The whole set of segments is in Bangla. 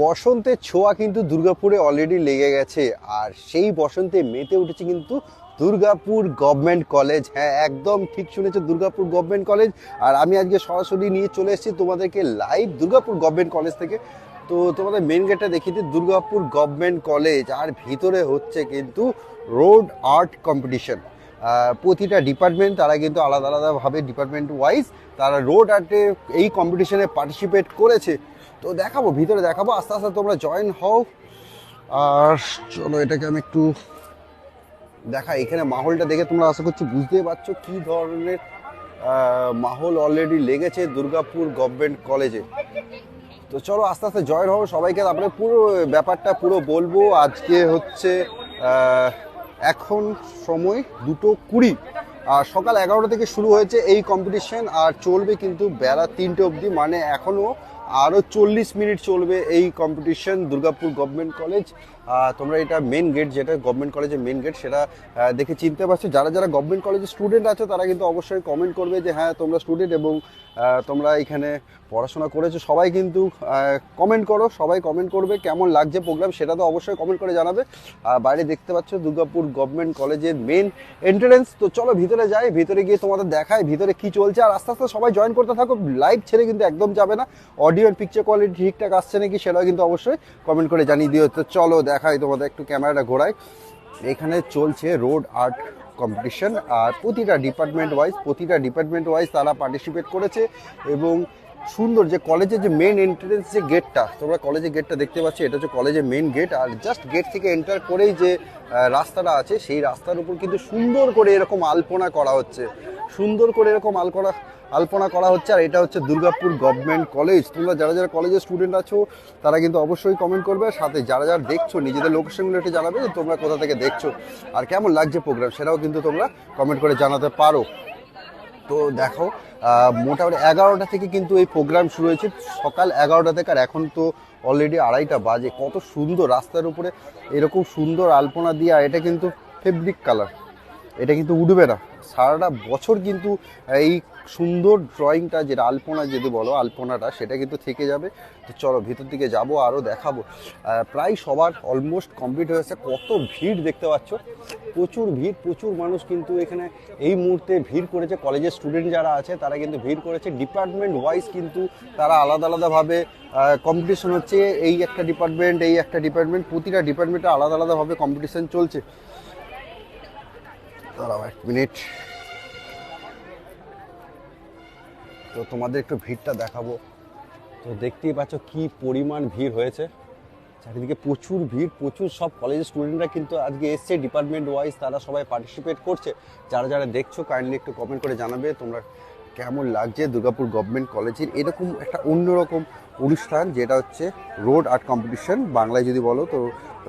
বসন্তের ছোঁয়া কিন্তু দুর্গাপুরে অলরেডি লেগে গেছে, আর সেই বসন্তে মেতে উঠেছে কিন্তু দুর্গাপুর গভর্নমেন্ট কলেজ। হ্যাঁ, একদম ঠিক শুনেছো, দুর্গাপুর গভর্নমেন্ট কলেজ। আর আমি আজকে সরাসরি নিয়ে চলে এসেছি তোমাদেরকে লাইভ দুর্গাপুর গভর্নমেন্ট কলেজ থেকে। তো তোমাদের মেন গেটটা দেখিয়ে দিই, দুর্গাপুর গভর্নমেন্ট কলেজ, আর ভিতরে হচ্ছে কিন্তু রোড আর্ট কম্পিটিশন। প্রতিটা ডিপার্টমেন্ট তারা কিন্তু আলাদা আলাদাভাবে ডিপার্টমেন্ট ওয়াইজ তারা রোড আর্টে এই কম্পিটিশনে পার্টিসিপেট করেছে। তো দেখাবো, ভিতরে দেখাবো, আস্তে আস্তে তোমরা জয়েন হও। আর চলো এটাকে আমি একটু দেখাই। এখানে মাহলটা দেখে তোমরা আশা করছি বুঝতেই পারছো কি ধরনের মাহল অলরেডি লেগেছে দুর্গাপুর গভর্নমেন্ট কলেজে। তো চলো আস্তে আস্তে জয়েন হবো সবাইকে, তারপরে পুরো ব্যাপারটা পুরো বলবো। আজকে হচ্ছে এখন সময় 2:20, আর সকাল 11টা থেকে শুরু হয়েছে এই কম্পিটিশন, আর চলবে কিন্তু বেলা 3টে অবধি, মানে এখনও আরও 40 মিনিট চলবে এই কম্পিটিশন দুর্গাপুর গভর্নমেন্ট কলেজ। তোমরা এটা মেন গেট, যেটা গভর্নমেন্ট কলেজের মেন গেট, সেটা দেখে চিনতে পারছো। যারা যারা গভর্নমেন্ট কলেজের স্টুডেন্ট আছো তারা কিন্তু অবশ্যই কমেন্ট করবে যে হ্যাঁ তোমরা স্টুডেন্ট এবং তোমরা এখানে পড়াশোনা করেছো। সবাই কিন্তু কমেন্ট করো, সবাই কমেন্ট করবে কেমন লাগছে প্রোগ্রাম, সেটা তো অবশ্যই কমেন্ট করে জানাবে। আর বাইরে দেখতে পাচ্ছ দুর্গাপুর গভর্নমেন্ট কলেজের মেন এন্ট্রেন্স। তো চলো ভিতরে যাই, ভিতরে গিয়ে তোমাদের দেখায় ভিতরে কি চলছে। আর আস্তে আস্তে সবাই জয়েন করতে থাকো, লাইভ ছেড়ে কিন্তু একদম যাবে না। অডিও আর পিকচার কোয়ালিটি ঠিকঠাক আসছে নাকি সেটাও কিন্তু অবশ্যই কমেন্ট করে জানিয়ে দিও। তো চলো দেখাই তোমাদের, একটু ক্যামেরাটা ঘোরাই। এখানে চলছে রোড আর্ট কম্পিটিশন, আর প্রতিটা ডিপার্টমেন্ট ওয়াইজ তারা পার্টিসিপেট করেছে। এবং সুন্দর যে কলেজের যে মেন এন্ট্রেন্স যে গেটটা, তোমরা কলেজের গেটটা দেখতে পাচ্ছ, এটা হচ্ছে কলেজের মেন গেট। আর জাস্ট গেট থেকে এন্টার করেই যে রাস্তাটা আছে, সেই রাস্তার উপর কিন্তু সুন্দর করে এরকম আলপনা করা হচ্ছে, আর এটা হচ্ছে দুর্গাপুর গভর্নমেন্ট কলেজ। তোমরা যারা যারা কলেজের স্টুডেন্ট আছো তারা কিন্তু অবশ্যই কমেন্ট করবে, সাথে যারা যারা দেখছো নিজেদের লোকেশনগুলো একটু জানাবে যে তোমরা কোথা থেকে দেখছো আর কেমন লাগছে প্রোগ্রাম, সেটাও কিন্তু তোমরা কমেন্ট করে জানাতে পারো। তো দেখো মোটামুটি 11টা থেকে কিন্তু এই প্রোগ্রাম শুরু হয়েছে, সকাল 11টা থেকে, আর এখন তো অলরেডি 2:30 বাজে। কত সুন্দর রাস্তার উপরে এরকম সুন্দর আলপনা দিয়ে, আর এটা কিন্তু ফেব্রিক কালার, এটা কিন্তু উঠবে না সারাটা বছর, কিন্তু এই সুন্দর ড্রয়িংটা যেটা আলপনা যদি বলো আলপনাটা, সেটা কিন্তু থেকে যাবে। তো চলো ভিতর দিকে যাবো, আরও দেখাবো। প্রায় সবার অলমোস্ট কমপ্লিট হয়েছে। কত ভিড় দেখতে পাচ্ছ, প্রচুর ভিড়, প্রচুর মানুষ কিন্তু এখানে এই মুহূর্তে ভিড় করেছে। কলেজের স্টুডেন্ট যারা আছে তারা কিন্তু ভিড় করেছে। ডিপার্টমেন্ট ওয়াইজ কিন্তু তারা আলাদা আলাদাভাবে কম্পিটিশন হচ্ছে, এই একটা ডিপার্টমেন্ট, প্রতিটা ডিপার্টমেন্টে আলাদা আলাদাভাবে কম্পিটিশন চলছে। দাঁড়াও 1 মিনিট, তো তোমাদের একটু ভিড়টা দেখাবো। তো দেখতেই পাচ্ছ কি পরিমাণ ভিড় হয়েছে, চারিদিকে প্রচুর ভিড়, প্রচুর সব কলেজের স্টুডেন্টরা কিন্তু আজকে এসছে ডিপার্টমেন্ট ওয়াইজ, তারা সবাই পার্টিসিপেট করছে। যারা যারা দেখছো কাইন্ডলি একটু কমেন্ট করে জানাবে তোমরা কেমন লাগছে দুর্গাপুর গভর্নমেন্ট কলেজের এরকম একটা অন্যরকম অনুষ্ঠান, যেটা হচ্ছে রোড আর্ট কম্পিটিশন। বাংলায় যদি বলো তো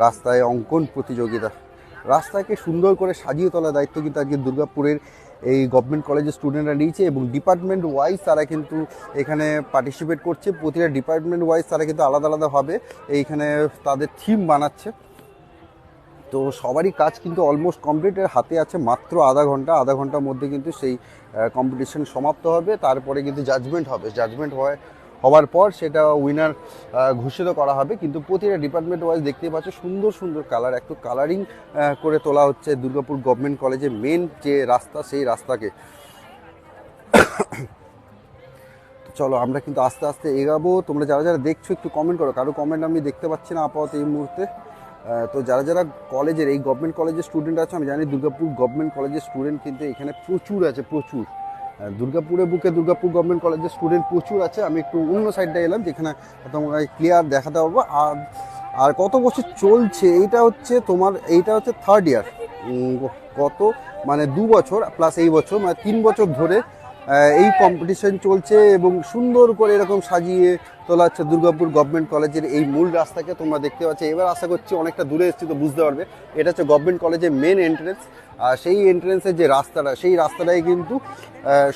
রাস্তায় অঙ্কন প্রতিযোগিতা। রাস্তাকে সুন্দর করে সাজিয়ে তোলার দায়িত্ব কিন্তু আজকে দুর্গাপুরের এই গভর্নমেন্ট কলেজের স্টুডেন্টরা নিয়েছে, এবং ডিপার্টমেন্ট ওয়াইজ তারা কিন্তু এখানে পার্টিসিপেট করছে। প্রতিটা ডিপার্টমেন্ট ওয়াইজ তারা কিন্তু আলাদা আলাদাভাবে এইখানে তাদের থিম বানাচ্ছে। তো সবারই কাজ কিন্তু অলমোস্ট কমপ্লিট, হাতে আছে মাত্র আধা ঘন্টার মধ্যে কিন্তু সেই কম্পিটিশন সমাপ্ত হবে। তারপরে কিন্তু জাজমেন্ট হওয়ার পর সেটা উইনার ঘোষিত করা হবে। কিন্তু প্রতিটা ডিপার্টমেন্ট ওয়াইজ দেখতেই পাচ্ছ সুন্দর সুন্দর কালার, একটু কালারিং করে তোলা হচ্ছে দুর্গাপুর গভর্নমেন্ট কলেজের মেন যে রাস্তা, সেই রাস্তাকে। চলো আমরা কিন্তু আস্তে আস্তে এগাবো। তোমরা যারা যারা দেখছো একটু কমেন্ট করো, কারো কমেন্ট আমি দেখতে পাচ্ছি না আপাতত এই মুহূর্তে। তো যারা যারা কলেজের এই গভর্নমেন্ট কলেজের স্টুডেন্ট আছে, আমি জানি দুর্গাপুর গভর্নমেন্ট কলেজের স্টুডেন্ট কিন্তু এখানে প্রচুর আছে, প্রচুর। দুর্গাপুরের বুকে দুর্গাপুর গভর্নমেন্ট কলেজের স্টুডেন্ট প্রচুর আছে। আমি একটু অন্য সাইডটা এলাম যেখানে তোমাকে ক্লিয়ার দেখাতে পারবো। আর কত বছর চলছে এইটা হচ্ছে তোমার, এইটা হচ্ছে 3rd ইয়ার। কত মানে 2 বছর প্লাস এই বছর, মানে 3 বছর ধরে এই কম্পিটিশন চলছে, এবং সুন্দর করে এরকম সাজিয়ে তোলা হচ্ছে দুর্গাপুর গভর্নমেন্ট কলেজের এই মূল রাস্তাকে। তোমরা দেখতে পাচ্ছ, এবার আশা করছি অনেকটা দূরে এসেছি তো বুঝতে পারবে, এটা হচ্ছে গভর্নমেন্ট কলেজের মেন এন্ট্রেন্স। আর সেই এন্ট্রেন্সের যে রাস্তাটা, সেই রাস্তাটাই কিন্তু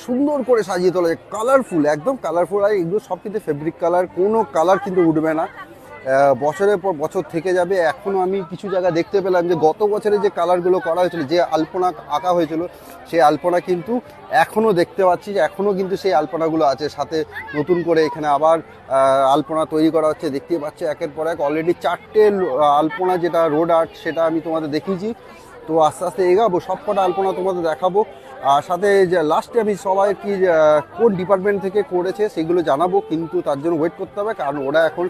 সুন্দর করে সাজিয়ে তোলা যায়, কালারফুল, একদম কালারফুল। আর এগুলো সব কিন্তু ফেব্রিক কালার, কোনো কালার কিন্তু উঠবে না। বছরের পর বছর থেকে যাবে। এখনও আমি কিছু জায়গা দেখতে পেলাম যে গত বছরে যে কালারগুলো করা হয়েছিল, যে আলপনা আঁকা হয়েছিল, সেই আলপনা কিন্তু এখনও দেখতে পাচ্ছি যে এখনও কিন্তু সেই আলপনাগুলো আছে। সাথে নতুন করে এখানে আবার আলপনা তৈরি করা হচ্ছে, দেখতে পাচ্ছি একের পর এক। অলরেডি 4টে আলপনা, যেটা রোড আর্ট, সেটা আমি তোমাদের দেখিয়েছি। তো আস্তে আস্তে এগাবো, সব কটা আলপনা তোমাদের দেখাবো। আর সাথে যে লাস্টে আমি সবাই কি কোন ডিপার্টমেন্ট থেকে করেছে সেগুলো জানাবো, কিন্তু তার জন্য ওয়েট করতে হবে, কারণ ওরা এখন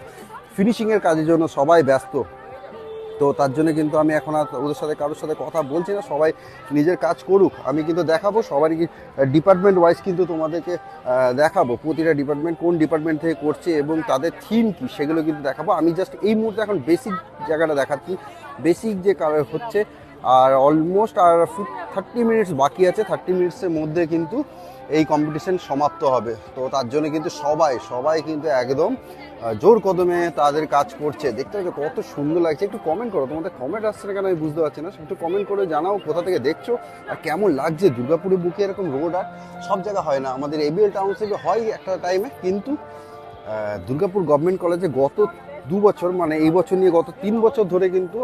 ফিনিশিংয়ের কাজের জন্য সবাই ব্যস্ত। তো তার জন্য কিন্তু আমি এখন আর ওদের সাথে কারোর সাথে কথা বলছি না, সবাই নিজের কাজ করুক। আমি কিন্তু দেখাবো সবারই কি ডিপার্টমেন্ট ওয়াইজ, কিন্তু তোমাদেরকে দেখাবো প্রতিটা ডিপার্টমেন্ট কোন ডিপার্টমেন্ট থেকে করছে এবং তাদের থিম কী সেগুলো কিন্তু দেখাবো। আমি জাস্ট এই মুহূর্তে এখন বেসিক জায়গাটা দেখাচ্ছি, বেসিক যে হচ্ছে। আর অলমোস্ট আর 30 মিনিটস বাকি আছে, 30 মিনিটসের মধ্যে কিন্তু এই কম্পিটিশন সমাপ্ত হবে। তো তার জন্য কিন্তু সবাই কিন্তু একদম জোর কদমে তাদের কাজ করছে। দেখতে পাচ্ছ কত সুন্দর লাগছে। একটু কমেন্ট করো, তোমাদের কমেন্ট আসছে না কেন আমি বুঝতে পারছি না। একটু কমেন্ট করে জানাও কোথা থেকে দেখছো আর কেমন লাগছে। দুর্গাপুরের বুকে এরকম রোড আর সব জায়গায় হয় না, আমাদের এবিএল টাউনশিপে হয় একটা টাইমে, কিন্তু দুর্গাপুর গভর্নমেন্ট কলেজে গত 2 বছর, মানে এই বছর নিয়ে গত 3 বছর ধরে কিন্তু,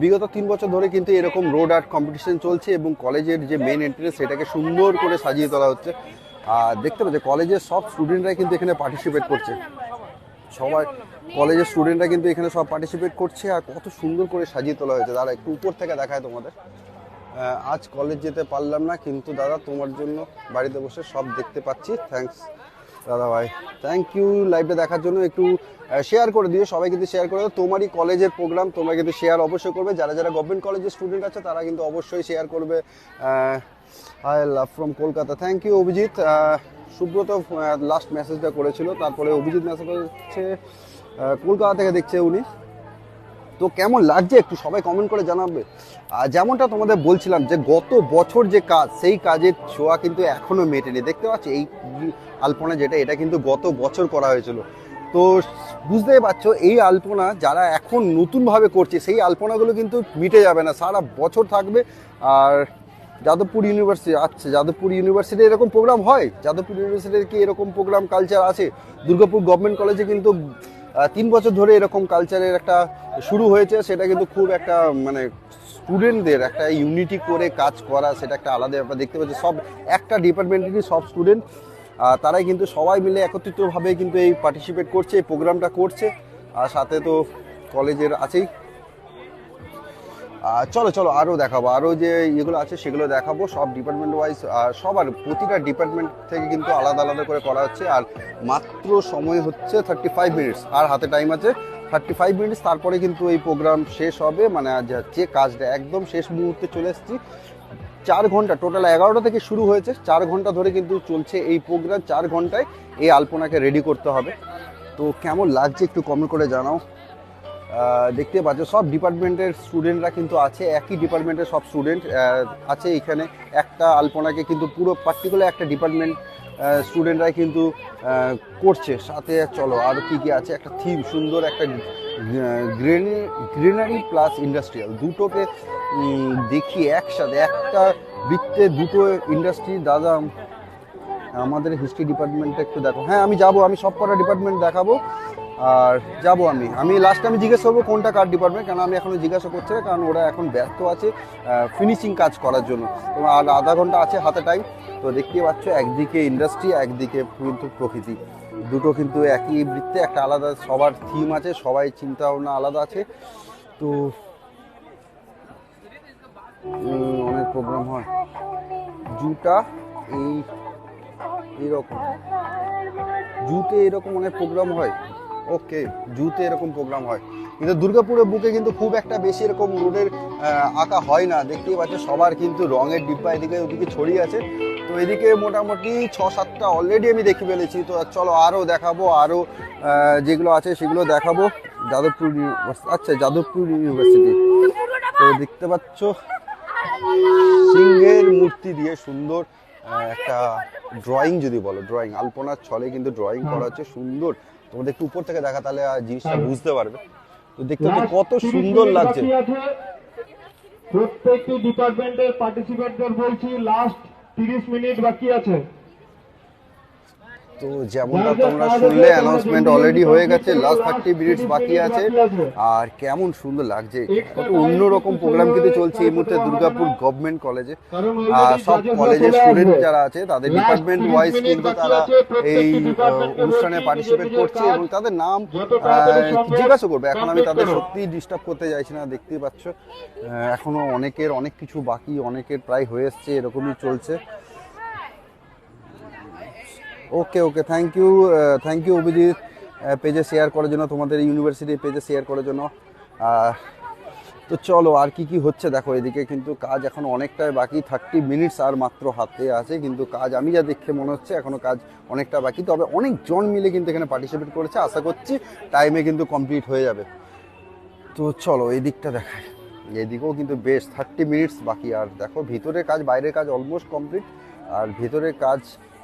বিগত 3 বছর ধরে কিন্তু এরকম রোড আর্ট কম্পিটিশন চলছে এবং কলেজের যে মেন এন্ট্রেন্স সেটাকে সুন্দর করে সাজিয়ে তোলা হচ্ছে। আর দেখতে পাচ্ছি কলেজের সব স্টুডেন্টরাই কিন্তু এখানে পার্টিসিপেট করছে, সবাই কলেজের স্টুডেন্টরা কিন্তু এখানে সব পার্টিসিপেট করছে। আর কত সুন্দর করে সাজিয়ে তোলা হয়েছে। দাদা একটু উপর থেকে দেখায় তোমাদের। আজ কলেজ যেতে পারলাম না, কিন্তু দাদা তোমার জন্য বাড়িতে বসে সব দেখতে পাচ্ছি। থ্যাঙ্কস দাদা ভাই, থ্যাংক ইউ লাইভটা দেখার জন্য। একটু শেয়ার করে দিও, সবাই কিন্তু শেয়ার করে দাও। তোমারই কলেজের প্রোগ্রাম, তোমরা কিন্তু শেয়ার অবশ্যই করবে। যারা গভর্নমেন্ট কলেজের স্টুডেন্ট আছে তারা কিন্তু অবশ্যই শেয়ার করবে। I love from Kolkata, thank you Abhijit. Subrata last মেসেজটা করেছিল, তারপরে অভিজিৎ মেসেজ করেছে কলকাতা থেকে দেখছে উনি। তো কেমন লাগছে একটু সবাই কমেন্ট করে জানাবে। আর যেমনটা তোমাদের বলছিলাম যে গত বছর যে কাজ, সেই কাজের ছোঁয়া কিন্তু এখনো মেটেনি। দেখতে পাচ্ছি এই আলপনা যেটা, এটা কিন্তু গত বছর করা হয়েছিল। তো বুঝতেই পারছো এই আলপনা যারা এখন নতুনভাবে করছে, সেই আলপনাগুলো কিন্তু মিটে যাবে না, সারা বছর থাকবে। আর যাদবপুর ইউনিভার্সিটি, আচ্ছা যাদবপুর ইউনিভার্সিটি এরকম প্রোগ্রাম হয়? যাদবপুর ইউনিভার্সিটির কি এরকম প্রোগ্রাম কালচার আছে? দুর্গাপুর গভর্নমেন্ট কলেজে কিন্তু 3 বছর ধরে এরকম কালচারের একটা শুরু হয়েছে। সেটা কিন্তু খুব একটা মানে স্টুডেন্টদের একটা ইউনিটি করে কাজ করা, সেটা একটা আলাদা ব্যাপার। দেখতে পাচ্ছি সব একটা ডিপার্টমেন্টেরই সব স্টুডেন্ট, তারাই কিন্তু সবাই মিলে একত্রিতভাবে কিন্তু এই পার্টিসিপেট করছে, এই প্রোগ্রামটা করছে। আর সাথে তো কলেজের আছেই। চলো আরও দেখাবো, আরও যে এগুলো আছে সেগুলো দেখাবো সব ডিপার্টমেন্ট ওয়াইজ। সবার প্রতিটা ডিপার্টমেন্ট থেকে কিন্তু আলাদা আলাদা করে করা হচ্ছে। আর মাত্র সময় হচ্ছে 35 মিনিটস, আর হাতে টাইম আছে 35 মিনিটস, তারপরে কিন্তু এই প্রোগ্রাম শেষ হবে। মানে যে কাজটা একদম শেষ মুহূর্তে চলে এসেছি। 4 ঘন্টা টোটাল, 11টা থেকে শুরু হয়েছে, 4 ঘন্টা ধরে কিন্তু চলছে এই প্রোগ্রাম। 4 ঘন্টায় এই আলপনাকে রেডি করতে হবে। তো কেমন লাগছে একটু কমেন্ট করে জানাও। দেখতে পাচ্ছ সব ডিপার্টমেন্টের স্টুডেন্টরা কিন্তু আছে, একই ডিপার্টমেন্টের সব স্টুডেন্ট আছে এখানে। একটা আলপনাকে কিন্তু পুরো পার্টিকুলার একটা ডিপার্টমেন্ট স্টুডেন্টরাই কিন্তু করছে। সাথে চলো আর কি আছে, একটা থিম সুন্দর, একটা গ্রিনারি প্লাস ইন্ডাস্ট্রিয়াল, দুটোকে দেখি একসাথে, একটা বৃত্তে দুটো ইন্ডাস্ট্রি। দাদা আমাদের হিস্ট্রি ডিপার্টমেন্টে একটু দেখো। হ্যাঁ আমি যাবো, আমি সব কটা ডিপার্টমেন্ট দেখাবো। আর যাবো আমি লাস্টে আমি জিজ্ঞেস করবো কোনটা কার ডিপার্টমেন্ট, কারণ আমি এখনো জিজ্ঞাসা করছি না, কারণ ওরা এখন ব্যস্ত আছে ফিনিশিং কাজ করার জন্য। তো আর আধা ঘন্টা আছে হাতে টাইম। তো দেখতে পাচ্ছ একদিকে ইন্ডাস্ট্রি, একদিকে কিন্তু প্রকৃতি, দুটো কিন্তু একই বৃত্তে, একটা আলাদা সবার থিম আছে, সবাই চিন্তা ভাবনা আলাদা আছে। তো অনেক প্রোগ্রাম হয়, জুটা এইরকম জুতে এরকম অনেক প্রোগ্রাম হয়। ওকে, জুতে এরকম প্রোগ্রাম হয়, কিন্তু দুর্গাপুরের বুকে কিন্তু খুব একটা বেশি এরকম রোডের আঁকা হয় না। দেখতেই পাচ্ছ সবার কিন্তু রঙের ডিব্বা এদিকে ওদিকে ছড়িয়ে আছে। তো এদিকে মোটামুটি 6-7টা অলরেডি আমি দেখে ফেলেছি। তো চলো আরও দেখাবো, আরও যেগুলো আছে সেগুলো দেখাবো। যাদবপুর আচ্ছা যাদবপুর ইউনিভার্সিটি, তো দেখতে পাচ্ছ সিংহের মূর্তি দিয়ে সুন্দর একটা ড্রয়িং, যদি বলো ড্রয়িং, আলপনার ছলে কিন্তু ড্রয়িং করা হচ্ছে সুন্দর। তোমাদের একটু উপর থেকে দেখা, তাহলে জিনিসটা বুঝতে পারবে। তো দেখতে পাচ্ছ কত সুন্দর লাগছে। প্রত্যেকটি ডিপার্টমেন্টের পার্টিসিপেটদের বলছি লাস্ট 30 মিনিট বাকি আছে। তো যেমনটা তোমরা শুনলে অ্যানাউন্সমেন্ট অলরেডি হয়ে গেছে, লাস্ট 30 মিনিটস বাকি আছে। আর কেমন সুন্দর লাগছে, কত অন্যরকম প্রোগ্রাম কিন্তু চলছে এই মুহূর্তে দুর্গাপুর গভর্নমেন্ট কলেজে। সব কলেজের স্টুডেন্ট যারা আছে তাদের ডিপার্টমেন্ট ওয়াইজ কিন্তু তারা এই অনুষ্ঠানে পার্টিসিপেট করছে এবং তাদের নাম জিজ্ঞাসা করবে। এখন আমি তাদের সত্যি ডিস্টার্ব করতে চাইছি না, দেখতেই পাচ্ছ এখনো অনেকের অনেক কিছু বাকি, অনেকের প্রায় হয়ে এসছে, এরকমই চলছে। ওকে ওকে, থ্যাংক ইউ অভিজিৎ পেজে শেয়ার করার জন্য, তোমাদের ইউনিভার্সিটির পেজে শেয়ার করার জন্য। তো চলো আর কি হচ্ছে দেখো, এদিকে কিন্তু কাজ এখন অনেকটাই বাকি, 30 মিনিটস আর মাত্র হাতে আছে, কিন্তু কাজ আমি যা দেখে মনে হচ্ছে এখনো কাজ অনেকটা বাকি। তবে অনেকজন মিলে কিন্তু এখানে পার্টিসিপেট করেছে, আশা করছি টাইমে কিন্তু কমপ্লিট হয়ে যাবে। তো চলো এই দিকটা দেখায়, এদিকেও কিন্তু বেশ 30 মিনিটস বাকি। আর দেখো ভিতরের কাজ বাইরের কাজ অলমোস্ট কমপ্লিট, আর ভিতরের কাজ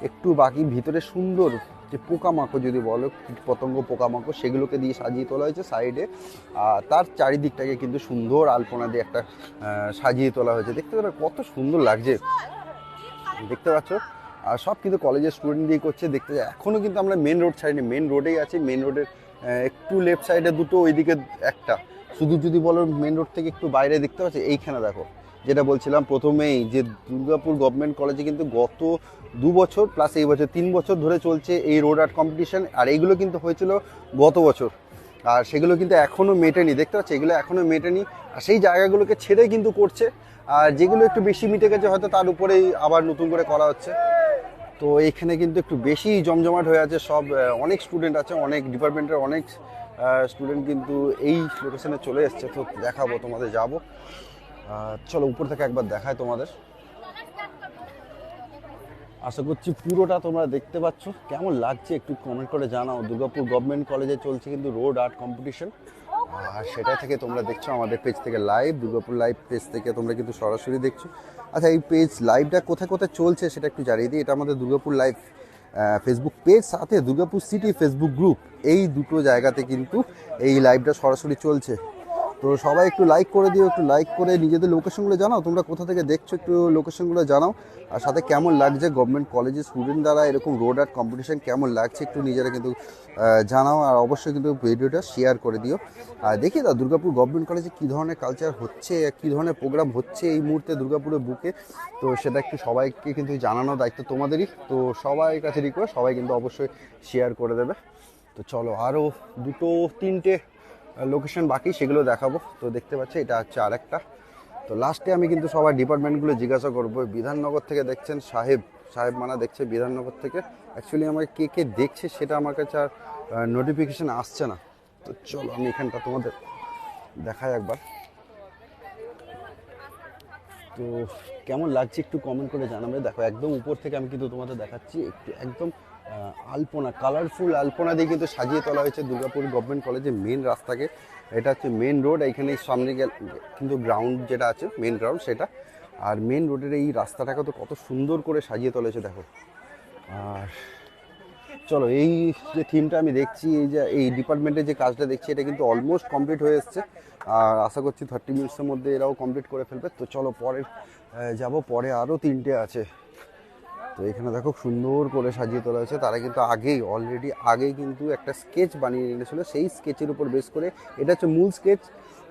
একটু বাকি। ভিতরে সুন্দর যে পোকামাকড় যদি বলো, কীট পতঙ্গ পোকামাকড়, সেগুলোকে দিয়ে সাজিয়ে তোলা হয়েছে সাইডে। তার চারিদিকটাকে কিন্তু সুন্দর আলপনা দিয়ে একটা সাজিয়ে তোলা হয়েছে। দেখতে পাচ্ছ কত সুন্দর লাগছে, দেখতে পাচ্ছ। আর সব কিন্তু কলেজের স্টুডেন্ট দিয়ে করছে। দেখতে এখনও কিন্তু আমরা মেন রোড সাইডে, মেন রোডেই আছি। মেন রোডের একটু লেফট সাইডে দুটো, ওইদিকে একটা। শুধু যদি বলো মেন রোড থেকে একটু বাইরে দেখতে পাচ্ছি, এইখানে দেখো যেটা বলছিলাম প্রথমেই, যে দুর্গাপুর গভর্নমেন্ট কলেজে কিন্তু গত 2 বছর প্লাস এই বছর 3 বছর ধরে চলছে এই রোড আর্ট কম্পিটিশন। আর এইগুলো কিন্তু হয়েছিল গত বছর, আর সেগুলো কিন্তু এখনও মেটেনি, দেখতে পাচ্ছি এগুলো এখনও মেটেনি। আর সেই জায়গাগুলোকে ছেড়ে কিন্তু করছে, আর যেগুলো একটু বেশি মিটে গেছে হয়তো তার উপরেই আবার নতুন করে করা হচ্ছে। তো এখানে কিন্তু একটু বেশি জমজমাট হয়ে আছে, সব অনেক স্টুডেন্ট আছে, অনেক ডিপার্টমেন্টের অনেক স্টুডেন্ট কিন্তু এই লোকেশনে চলে এসছে। তো দেখাবো তোমাদের, যাবো চলো উপর থেকে একবার দেখায় তোমাদের। আশা করছি পুরোটা তোমরা দেখতে পাচ্ছ। কেমন লাগছে একটু কমেন্ট করে জানাও। দুর্গাপুর গভর্নমেন্ট কলেজে চলছে কিন্তু রোড আর্ট কম্পিটিশন, আর সেটা থেকে তোমরা দেখছো আমাদের পেজ থেকে লাইভ, দুর্গাপুর লাইভ পেজ থেকে তোমরা কিন্তু সরাসরি দেখছো। আচ্ছা এই পেজ লাইভটা কোথায় কোথায় চলছে সেটা একটু জানিয়ে দিই। এটা আমাদের দুর্গাপুর লাইভ ফেসবুক পেজ, সাথে দুর্গাপুর সিটি ফেসবুক গ্রুপ, এই দুটো জায়গাতে কিন্তু এই লাইভটা সরাসরি চলছে। তো সবাই একটু লাইক করে দিও, একটু লাইক করে নিজেদের লোকেশনগুলো জানাও, তোমরা কোথা থেকে দেখছো একটু লোকেশনগুলো জানাও। আর সাথে কেমন লাগছে গভর্নমেন্ট কলেজের স্টুডেন্ট দ্বারা এরকম রোড আর্ট কম্পিটিশন, কেমন লাগছে একটু নিজেরা কিন্তু জানাও। আর অবশ্যই কিন্তু ভিডিওটা শেয়ার করে দিও। আর দেখি দাও দুর্গাপুর গভর্নমেন্ট কলেজে কী ধরনের কালচার হচ্ছে, কী ধরনের প্রোগ্রাম হচ্ছে এই মুহূর্তে দুর্গাপুরের বুকে। তো সেটা একটু সবাইকে কিন্তু জানানো দায়িত্ব তোমাদেরই। তো সবাই কাছে রিকোয়েস্ট, সবাই কিন্তু অবশ্যই শেয়ার করে দেবে। তো চলো আরও 2-3টে লোকেশন বাকি, সেগুলো দেখাবো। তো দেখতে পাচ্ছি এটা হচ্ছে আরেকটা। তো লাস্টে আমি কিন্তু সবার ডিপার্টমেন্টগুলো জিজ্ঞাসা করবো। বিধাননগর থেকে দেখছেন সাহেব মানা দেখছে বিধাননগর থেকে। অ্যাকচুয়ালি আমাকে কে কে দেখছে সেটা আমার কাছে আর নোটিফিকেশান আসছে না। তো চলো আমি এখানটা তোমাদের দেখাই একবার। তো কেমন লাগছে একটু কমেন্ট করে জানাবে। দেখো একদম উপর থেকে আমি কিন্তু তোমাদের দেখাচ্ছি, একটু একদম আলপনা, কালারফুল আলপনা দিয়ে কিন্তু সাজিয়ে তোলা হয়েছে দুর্গাপুর গভর্নমেন্ট কলেজের মেন রাস্তাকে। এটা হচ্ছে মেন রোড, এইখানে সামনে গেলে কিন্তু গ্রাউন্ড যেটা আছে মেন গ্রাউন্ড সেটা। আর মেন রোডের এই রাস্তাটাকে তো কত সুন্দর করে সাজিয়ে তোলা হয়েছে দেখো। আর চলো এই যে থিমটা আমি দেখছি, এই যে এই ডিপার্টমেন্টের যে কাজটা দেখছি, এটা কিন্তু অলমোস্ট কমপ্লিট হয়ে এসছে। আর আশা করছি 30 মিনিটসের মধ্যে এরাও কমপ্লিট করে ফেলবে। তো চলো পরের যাব, পরে আরও 3টে আছে। তো এখানে দেখো সুন্দর করে সাজিয়ে তোলা হয়েছে। তারা কিন্তু আগেই কিন্তু একটা স্কেচ বানিয়ে নিয়েছিল, সেই স্কেচের উপর বেস করে এটা হচ্ছে মূল স্কেচ,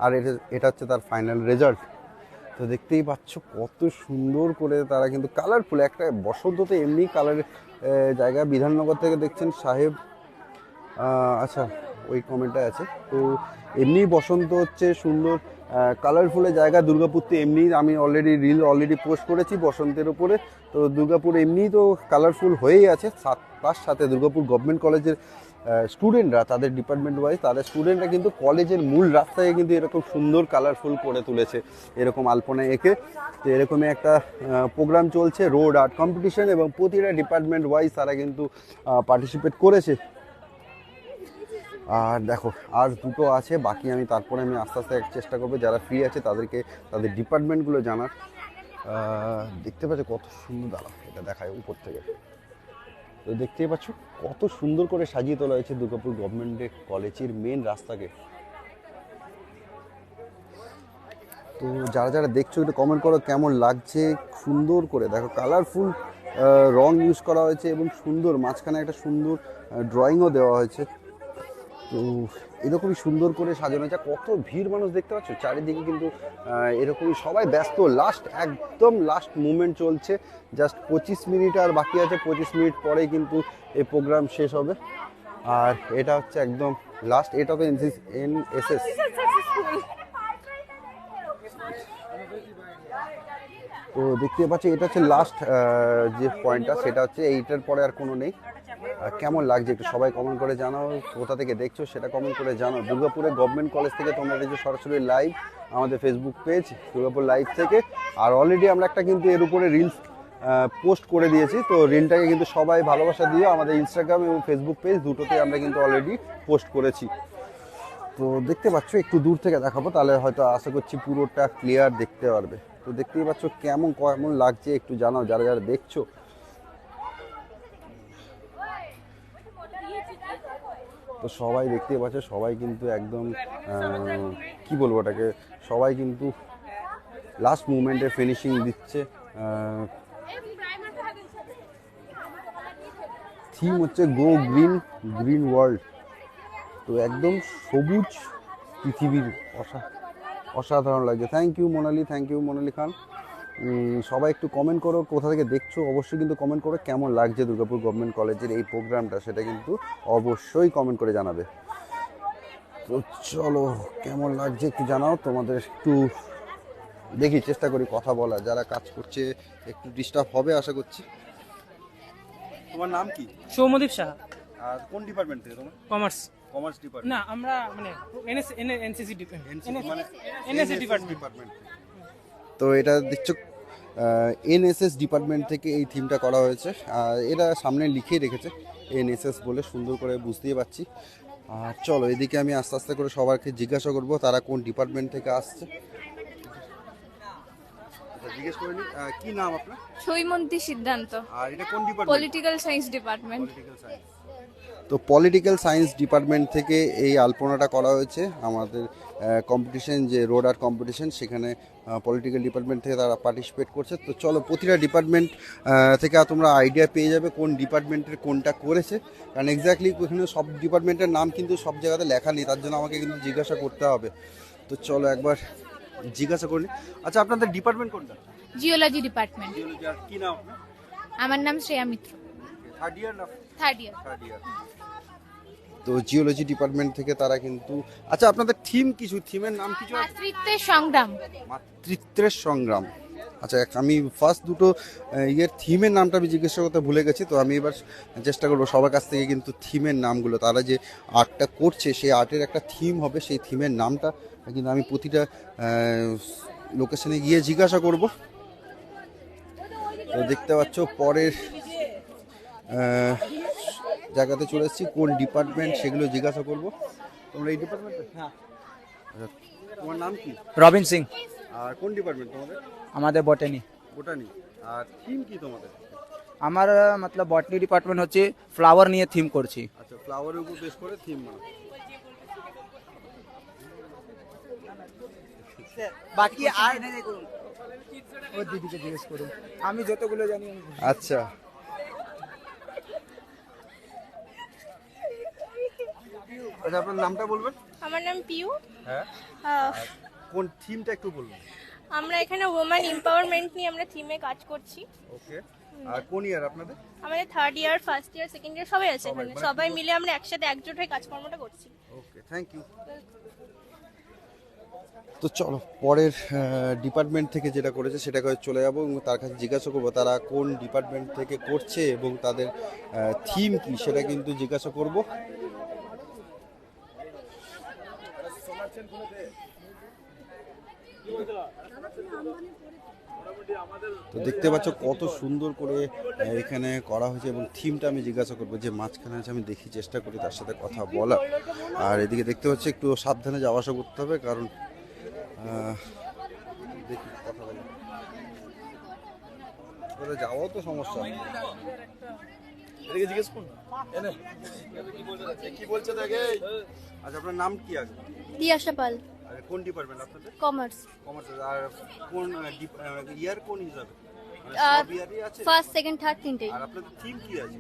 আর এটা হচ্ছে তার ফাইনাল রেজাল্ট। তো দেখতেই পাচ্ছ কত সুন্দর করে তারা কিন্তু কালারফুল, একটা বসন্ততে এমনি কালারের জায়গা। বিধাননগর থেকে দেখছেন সাহেব, আচ্ছা ওই কমেন্টটা আছে। তো এমনি বসন্ত হচ্ছে সুন্দর কালারফুলের জায়গা। দুর্গাপুর তো এমনি আমি অলরেডি পোস্ট করেছি বসন্তের উপরে। তো দুর্গাপুর এমনিই তো কালারফুল হয়েই আছে, তার সাথে দুর্গাপুর গভর্নমেন্ট কলেজের স্টুডেন্টরা তাদের ডিপার্টমেন্ট ওয়াইজ তাদের স্টুডেন্টরা কিন্তু কলেজের মূল রাস্তায় কিন্তু এরকম সুন্দর কালারফুল করে তুলেছে, এরকম আলপনা এঁকে। তো এরকমই একটা প্রোগ্রাম চলছে রোড আর্ট কম্পিটিশন, এবং প্রতিটা ডিপার্টমেন্ট ওয়াইজ তারা কিন্তু পার্টিসিপেট করেছে। আর দেখো আর দুটো আছে বাকি, আমি তারপরে আমি আস্তে আস্তে চেষ্টা করবো যারা ফ্রি আছে তাদেরকে তাদের ডিপার্টমেন্টগুলো জানার। দেখতে পাচ্ছ কত সুন্দর, দাঁড়া এটা দেখায় উপর থেকে। তো দেখতেই পাচ্ছ কত সুন্দর করে সাজিয়ে তোলা হয়েছে দুর্গাপুর গভর্নমেন্ট কলেজের মেন রাস্তাকে। তো যারা যারা দেখছো একটু কমেন্ট করো কেমন লাগছে। সুন্দর করে দেখো কালারফুল রং ইউজ করা হয়েছে এবং সুন্দর মাঝখানে একটা সুন্দর ড্রয়িংও দেওয়া হয়েছে। তো এরকমই সুন্দর করে সাজানো হয়েছে। কত ভিড় মানুষ দেখতে পাচ্ছ চারিদিকে, কিন্তু এরকমই সবাই ব্যস্ত। একদম লাস্ট মুভমেন্ট চলছে, জাস্ট 25 মিনিট আর বাকি আছে। 25 মিনিট পরেই কিন্তু এই প্রোগ্রাম শেষ হবে। আর এটা হচ্ছে একদম লাস্ট, এটা তো এনএসএস। তো দেখতে পাচ্ছি এটা হচ্ছে লাস্ট যে পয়েন্টটা, সেটা হচ্ছে এইটার পরে আর কোনো নেই। কেমন লাগছে একটু সবাই কমেন্ট করে জানাও, কোথা থেকে দেখছো সেটা কমেন্ট করে জানাও। দুর্গাপুরের গভর্নমেন্ট কলেজ থেকে তোমরা দেখছো সরাসরি লাইভ আমাদের ফেসবুক পেজ দুর্গাপুর লাইভ থেকে। আর অলরেডি আমরা একটা কিন্তু এর উপরে রিলস পোস্ট করে দিয়েছি। তো রিলটাকে কিন্তু সবাই ভালোবাসা দিও। আমাদের ইনস্টাগ্রাম এবং ফেসবুক পেজ দুটোতে আমরা কিন্তু অলরেডি পোস্ট করেছি। তো দেখতে পাচ্ছ, একটু দূর থেকে দেখাবো, তাহলে হয়তো আশা করছি পুরোটা ক্লিয়ার দেখতে পারবে। তো দেখতেই পাচ্ছ কেমন লাগছে একটু জানাও যারা যারা দেখছো। তো সবাই দেখতে পাচ্ছে, সবাই কিন্তু একদম কি বলবো ওটাকে, সবাই কিন্তু লাস্ট মুভমেন্টে ফিনিশিং দিচ্ছে। থিম হচ্ছে গো গ্রিন, গ্রিন ওয়ার্ল্ড। তো একদম সবুজ পৃথিবীর অসাধারণ লাগছে। Thank you Monali, thank you Monali Khan. সবাই একটু কমেন্ট করো কোথা থেকে দেখছো, অবশ্যই কিন্তু কমেন্ট করো কেমন লাগছে দুর্গাপুর গভর্নমেন্ট কলেজের এই প্রোগ্রামটা, সেটা কিন্তু অবশ্যই কমেন্ট করে জানাবে। তো চলো কেমন লাগছে একটু জানাও। তোমাদের একটু দেখি চেষ্টা করি কথা বলা, যারা কাজ করছে একটু ডিস্টার্ব হবে আশা করছি। তোমার নাম কি? সৌমদীপ সাহা। আর কোন ডিপার্টমেন্ট থেকে তোমার? কমার্স। Commerce department? না, আমরা মানে এনসিসি ডিপার্টমেন্ট। তো এটা দেখছো এনএসএস ডিপার্টমেন্ট থেকে এই থিমটা করা হয়েছে। এরা সামনে লিখেই রেখেছে এনএসএস বলে, সুন্দর করে বুঝতেই পারছি। আর চলো এদিকে আমি আস্তে আস্তে করে সবাইকে জিজ্ঞাসা করবো তারা কোন ডিপার্টমেন্ট থেকে আসছে। জিজ্ঞেস করে নি, কি নাম আপনার? সৈমন্তী সিদ্ধান্ত। আর এটা কোন department? Political science department. Political science. তো পলিটিক্যাল সায়েন্স ডিপার্টমেন্ট থেকে এই আলপনাটা করা হয়েছে। আমাদের কম্পিটিশন যে রোড আর্ট কম্পিটিশন, সেখানে পলিটিক্যাল ডিপার্টমেন্ট থেকে তারা পার্টিসিপেট করছে। তো চলো প্রতিটা ডিপার্টমেন্ট থেকে তোমরা আইডিয়া পেয়ে যাবে কোন ডিপার্টমেন্টের কোনটা করেছে, কারণ এক্স্যাক্টলি ওখানে সব ডিপার্টমেন্টের নাম কিন্তু সব জায়গাতে লেখা নেই, তার জন্য আমাকে কিন্তু জিজ্ঞাসা করতে হবে। তো চলো একবার জিজ্ঞাসা করি। আচ্ছা আপনাদের ডিপার্টমেন্ট কোনটা? Geology department. জিওলজি। আর কি নাম আপনার? আমার নাম শ্রেয়া মিত্র। থার্ড ইয়ার না? Third year. থার্ড ইয়ার। তো জিওলজি ডিপার্টমেন্ট থেকে তারা কিন্তু, আচ্ছা আপনাদের থিম কিছু, থিমের নাম কিছু? মাতৃত্বের সংগ্রাম। মাতৃত্বের সংগ্রাম। আচ্ছা আমি ফার্স্ট দুটো ইয়ের থিমের নামটা আমি জিজ্ঞাসা করতে ভুলে গেছি। তো আমি এবার চেষ্টা করবো সবার কাছ থেকে কিন্তু থিমের নামগুলো, তারা যে আর্টটা করছে সেই আর্টের একটা থিম হবে, সেই থিমের নামটা কিন্তু আমি প্রতিটা লোকেশনে গিয়ে জিজ্ঞাসা করব। তো দেখতে পাচ্ছ পরের জায়গাতে চলে এসেছি, কোন ডিপার্টমেন্ট সেগুলো জিজ্ঞাসা করব। তোমরা এই ডিপার্টমেন্টে? হ্যাঁ। তোমার নাম কি? রবিন সিং। আর কোন ডিপার্টমেন্ট তোমাদের? আমাদের বটানি। বোটানি। আর থিম কি তোমাদের? আমার মতলব বটানি ডিপার্টমেন্ট হচ্ছে ফ্লাওয়ার নিয়ে থিম করছি। আচ্ছা ফ্লাওয়ারের উপর বেস করে থিম বানাও। বাকি আর ও দিদিকে জিজ্ঞেস করুন, আমি যতগুলো জানি। আচ্ছা আচ্ছা আপনার নামটা বলবেন? আমার নাম পিউ। হ্যাঁ। কোন থিমটা একটু বলুন। আমরা এখানে ওমেন এম্পাওয়ারমেন্ট নিয়ে আমরা থিমে কাজ করছি। ওকে। আর কোন ইয়ার আপনাদের? আমাদের third year, first year, second year সবাই আছে সবাই, এখানে। মানে সবাই মিলে আমরা একসাথে একজোট হয়ে কাজকর্মটা করছি। Okay thank you. তো চলো পরের ডিপার্টমেন্ট থেকে যেটা করেছে সেটাকে চলে যাবো এবং তার কাছে জিজ্ঞাসা করবো তারা কোন ডিপার্টমেন্ট থেকে করছে এবং তাদের থিম কি সেটা কিন্তু জিজ্ঞাসা করব। তো দেখতে পাচ্ছ কত সুন্দর করে এখানে করা হয়েছে এবং থিমটা আমি জিজ্ঞাসা করবো যে মাঝখানে আছে, আমি দেখি চেষ্টা করি তার সাথে কথা বলা। আর এদিকে দেখতে পাচ্ছি একটু সাবধানে যাওয়া আসা করতে হবে, কারণ দেখি কথা বলি, যাওয়াও তো সমস্যা। জিজ্ঞেস করুন কি বলছে দেখে। আচ্ছা আপনার নাম কি? আগে দিয়াশা পাল। কোন ডিপার্টমেন্ট আপনাদের? কমার্স। কমার্স। আর কোন ইয়ার কোন হিসাবে? ফার্স্ট সেকেন্ড থার্ড তিনটেই আর আপনাদের থিম কি আছে?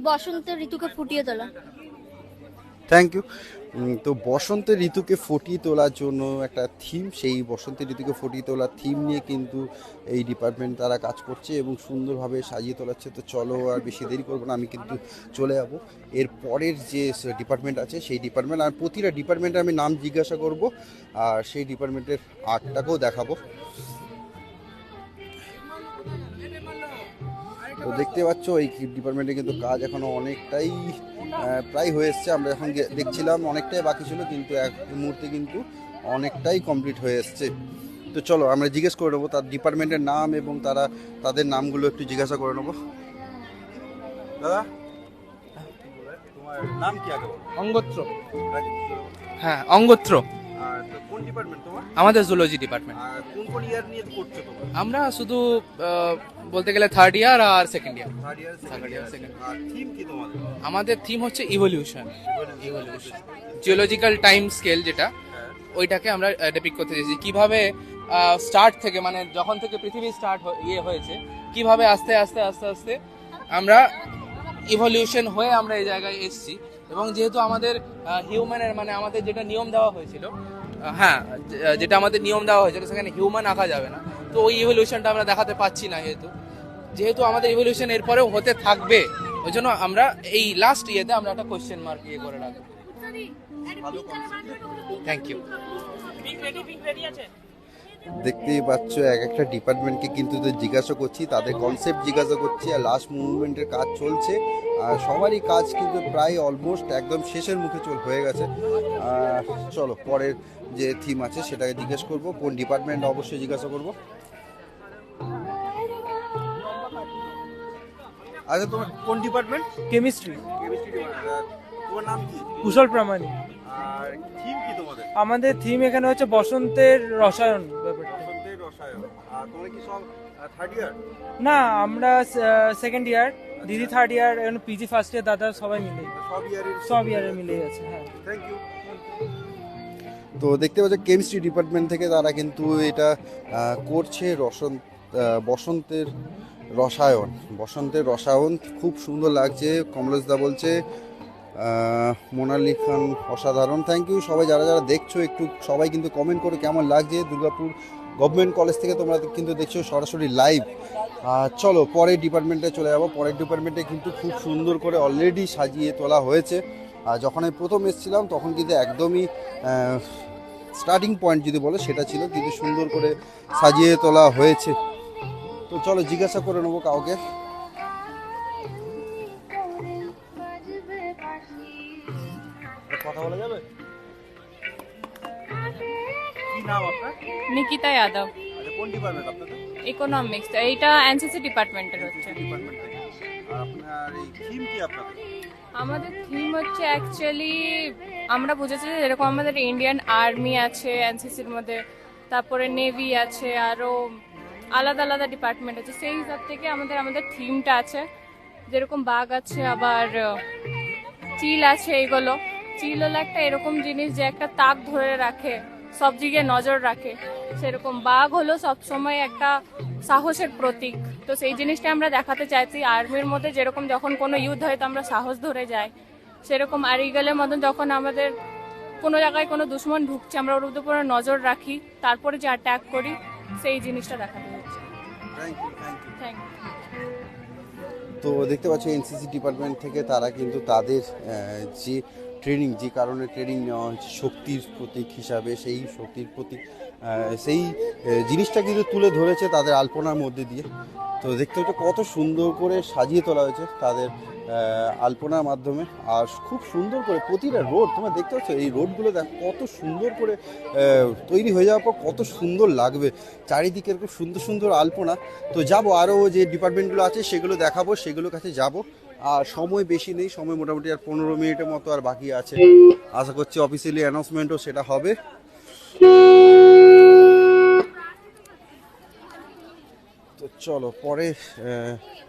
বসন্ত ঋতুকে ফুটিয়ে তোলা। Thank you. তো বসন্ত ঋতুকে ফুটিয়ে তোলার জন্য একটা থিম, সেই বসন্ত ঋতুকে ফুটিয়ে তোলার থিম নিয়ে কিন্তু এই ডিপার্টমেন্ট তারা কাজ করছে এবং সুন্দরভাবে সাজিয়ে তোলাচ্ছে। তো চলো আর বেশি দেরি করবো না, আমি কিন্তু চলে যাবো এর পরের যে ডিপার্টমেন্ট আছে সেই ডিপার্টমেন্ট। আর প্রতিটা ডিপার্টমেন্টে আমি নাম জিজ্ঞাসা করব আর সেই ডিপার্টমেন্টের আর্টটাকেও দেখাবো। তো দেখতে পাচ্ছ এই ডিপার্টমেন্টে কিন্তু কাজ এখনো অনেকটাই প্রায় হয়ে এসছে। আমরা এখন দেখছিলাম অনেকটাই বাকি ছিল, কিন্তু এক মুহূর্তে কিন্তু অনেকটাই কমপ্লিট হয়ে এসছে। তো চলো আমরা জিজ্ঞেস করে নেবো তার ডিপার্টমেন্টের নাম এবং তাদের নামগুলো একটু জিজ্ঞাসা করে নেবো। দাদা তোমার নাম কি আগে বলো? অঙ্গত্র। হ্যাঁ, অঙ্গত্র। আর কোন ডিপার্টমেন্ট তোমার? আমাদের জুলজি ডিপার্টমেন্ট। আর কোন ইয়ার নিয়ে করছো তোমরা? আমরা শুধু বলতে গেলে থার্ড ইয়ার আর second year. Third year, Third year, second. আর থিম কি তোমাদের? আমাদের থিম হচ্ছে ইভলিউশন। জিওলজিক্যাল টাইম স্কেল যেটা, ওইটাকে আমরা ডেপিক্ট করতে চাইছি। কিভাবে স্টার্ট থেকে, মানে যখন থেকে পৃথিবী স্টার্ট হয়েছে, কিভাবে আস্তে আস্তে আস্তে আস্তে আমরা ইভলিউশন হয়ে আমরা এই জায়গায় এসেছি। এবং যেহেতু আমাদের হিউম্যানের, মানে আমাদের যেটা নিয়ম দেওয়া হয়েছিল, যেটা আমাদের নিয়ম দেওয়া হয়েছিল সেখানে হিউম্যান আঁকা যাবে না। তো ওই ইভলিউশনটা আমরা দেখাতে পাচ্ছি না, যেহেতু আমাদের ইভলিউশন এরপরেও হতে থাকবে, ওই জন্য আমরা এই লাস্ট ইয়েতে আমরা একটা কোয়েশ্চেন মার্ক করে রাখবো। Thank you. দেখতেই পাচ্ছ এক একটা ডিপার্টমেন্টকে কিন্তু জিজ্ঞাসা করছি, তাদের কনসেপ্ট জিজ্ঞাসা করছি, আর লাস্ট মুভমেন্টের কাজ চলছে। আর সবারই কাজ কিন্তু প্রায় অলমোস্ট একদম শেষের মুখে হয়ে গেছে। চলো পরের যে থিম আছে সেটাকে জিজ্ঞেস করব। কোন ডিপার্টমেন্ট অবশ্যই জিজ্ঞাসা করব। আচ্ছা তোমার কোন ডিপার্টমেন্ট? কেমিস্ট্রি। তোমার নাম কি? কুশল প্রামাণিক। আর থিম কি তোমাদের? আমাদের থিম এখানে হচ্ছে বসন্তের রসায়ন ব্যাপারটা। বসন্তের রসায়ন। আর তোমরা কি সব থার্ড ইয়ার? না, আমরা সেকেন্ড ইয়ার, দিদি থার্ড ইয়ার, এখন পিজি ফার্স্ট ইয়ার, দাদা সবাই মিলে, সব ইয়ারের মিলেই আছে। হ্যাঁ, থ্যাংক ইউ। তো দেখতে পাচ্ছ কেমিস্ট্রি ডিপার্টমেন্ট থেকে তারা কিন্তু এটা করছে বসন্তের রসায়ন। বসন্তের রসায়ন খুব সুন্দর লাগছে। কমলেশদা বলছে মোনালি খান অসাধারণ। থ্যাংক ইউ সবাই যারা যারা দেখছো, একটু সবাই কিন্তু কমেন্ট করে কেমন লাগছে। দুর্গাপুর গভর্নমেন্ট কলেজ থেকে তোমরা কিন্তু দেখছো সরাসরি লাইভ। চলো পরের ডিপার্টমেন্টে চলে যাবো। পরের ডিপার্টমেন্টে কিন্তু খুব সুন্দর করে অলরেডি সাজিয়ে তোলা হয়েছে। আর যখন আমি প্রথম এসেছিলাম তখন কিন্তু একদমই স্টার্টিং পয়েন্ট যদি বলো সেটা ছিল, কিন্তু সুন্দর করে সাজিয়ে তোলা হয়েছে। তো চলো জিজ্ঞাসা করে নেবো কাউকে। কথা বলা যাবে? কি নাম আপনার? নিকিতা যাদব। আচ্ছা কোন ডিপার্টমেন্ট আপনাদের? ইকোনমিক্স। এইটা এনসিসি ডিপার্টমেন্টের হচ্ছে। ডিপার্টমেন্ট থেকে। আর আপনার এই থিম কি আপনাদের? আমাদের থিম হচ্ছে অ্যাকচুয়ালি আমরা বুঝেছি যে যেরকম আমাদের ইন্ডিয়ান আর্মি আছে এনসিসির মধ্যে, তারপরে নেভি আছে, আরও আলাদা আলাদা ডিপার্টমেন্ট আছে, সেই হিসাব থেকে আমাদের থিমটা আছে। যেরকম বাঘ আছে, আবার চিল আছে। এইগুলো চিল হলো একটা এরকম জিনিস যে একটা তাক ধরে রাখে, সব দিকে নজর রাখে। সেরকম বাঘ হলো সবসময় একটা সাহসের প্রতীক। তো সেই জিনিসটা আমরা দেখাতে চাইছি। আর্মির মধ্যে যেরকম যখন কোনো যুদ্ধ হয় তো আমরা সাহস ধরে যাই, সেরকম আরিগেলের মতন যখন আমাদের কোনো জায়গায় কোনো দুশ্মন ঢুকছে আমরা ওর উপরে নজর রাখি, তারপরে যে অ্যাটাক করি, সেই জিনিসটা দেখাতে হচ্ছে। Thank you. তো দেখতে পাচ্ছ এনসিসি ডিপার্টমেন্ট থেকে তারা কিন্তু তাদের যে ট্রেনিং, যে কারণে ট্রেনিং নেওয়া হয়েছে শক্তির প্রতীক হিসাবে, সেই শক্তির প্রতীক সেই জিনিসটা কিন্তু তুলে ধরেছে তাদের আলপনার মধ্যে দিয়ে। তো দেখতে হচ্ছে কত সুন্দর করে সাজিয়ে তোলা হয়েছে তাদের আলপনার মাধ্যমে। আর খুব সুন্দর করে প্রতিটা রোড তোমরা দেখতে পাচ্ছ, এই রোডগুলো দেখ কত সুন্দর করে তৈরি হয়ে যাওয়ার পর কত সুন্দর লাগবে চারিদিকের খুব সুন্দর সুন্দর আলপনা। তো যাবো আরও যে ডিপার্টমেন্টগুলো আছে সেগুলো দেখাবো, সেগুলোর কাছে যাব। আর সময় বেশি নেই, সময় মোটামুটি আর 15 মিনিটের মতো আর বাকি আছে। আশা করছি অফিসিয়ালি অ্যানাউন্সমেন্টও সেটা হবে। তো চলো পরে